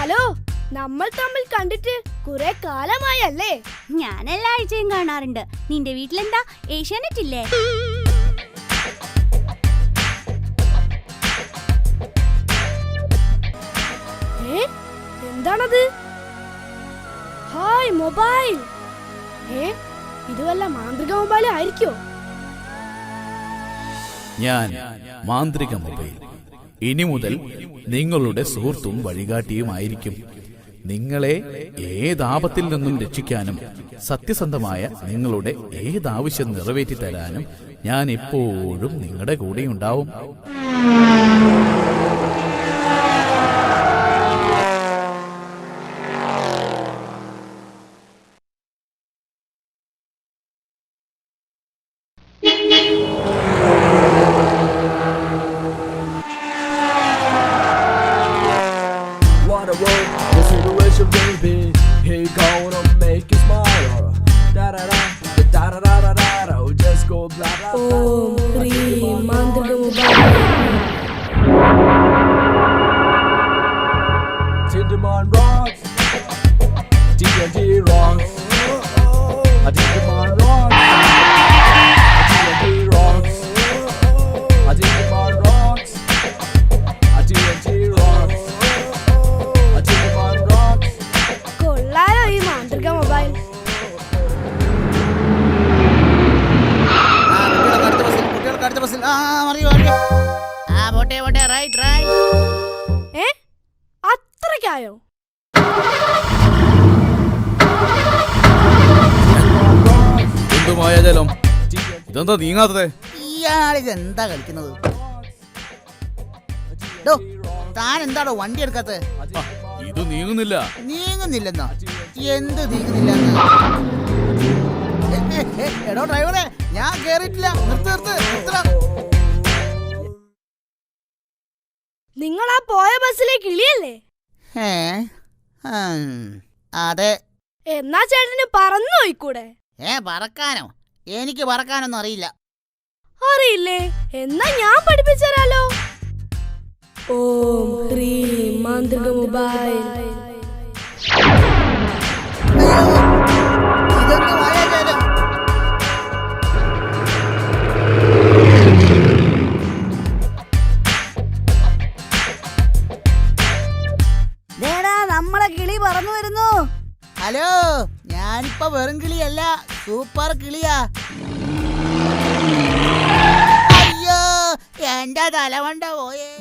Hello, നമ്മൾ തമ്മിൽ കണ്ടിട്ട് കുറെ കാലമായല്ലേ? ഞാൻ എല്ലാ ആഴ്ചയും കാണാറുണ്ട്. നിന്റെ വീട്ടിലെന്താ ഏഷ്യാനെറ്റ് ഇല്ലേ? എന്താണത്? Hi mobile. ഇത് വല്ല മാന്ത്രിക മൊബൈൽ ആയിരിക്കോ? ഞാൻ മാന്ത്രിക മൊബൈൽ ഇനി മുതൽ നിങ്ങളുടെ സുഹൃത്തും വഴികാട്ടിയുമായിരിക്കും. നിങ്ങളെ ഏതാപത്തിൽ നിന്നും രക്ഷിക്കാനും സത്യസന്ധമായ നിങ്ങളുടെ ഏതാവശ്യം നിറവേറ്റി തരാനും ഞാൻ എപ്പോഴും നിങ്ങളുടെ കൂടെയുണ്ടാവും. The situation, baby, he gonna make you smile. Da da da da da da da da da. Just go blah blah blah. ഓം ഹ്രീം മാന്ത്രിക mobile. Tinderman rocks. TNT rocks. Tinderman rocks. TNT rocks. Tinderman rocks. TNT rocks. കൊള്ളാലോ ഈ മാന്ത്രിക mobile. അത്രയ്ക്കായോ? എന്തുമായ ജലം ഇതെന്താ നീങ്ങാത്തത്? ഇയാളിതെന്താ കളിക്കുന്നത്? താൻ എന്താണോ വണ്ടി എടുക്കാത്തത്? ഇത് നീങ്ങുന്നില്ല. നീങ്ങുന്നില്ലെന്നോ? എന്ത് നീങ്ങുന്നില്ലെന്ന്? എടോ ഡ്രൈവറെ, ഞാൻ കേറിയിട്ടില്ല. നിർത്ത്. നിങ്ങൾ ആ പോയ ബസ്സിലെ കിളിയല്ലേ? അതെ. എന്നാ ചേട്ടന് പറന്നു പോയിക്കൂടെ? പറക്കാനോ? എനിക്ക് പറക്കാനൊന്നും അറിയില്ല. അറിയില്ലേ? എന്നാ ഞാൻ പഠിപ്പിച്ചരാലോ. ഓം ഹ്രീം മാന്ത്രിക മൊബൈൽ. ഇതൊന്നും മായാജാലം. നമ്മളെ കിളി പറന്നു വരുന്നു. ഹലോ, ഞാനിപ്പോ വെറും കിളിയല്ല, സൂപ്പർ കിളിയാ. അയ്യോ, എന്റെ തലവണ്ട പോയേ.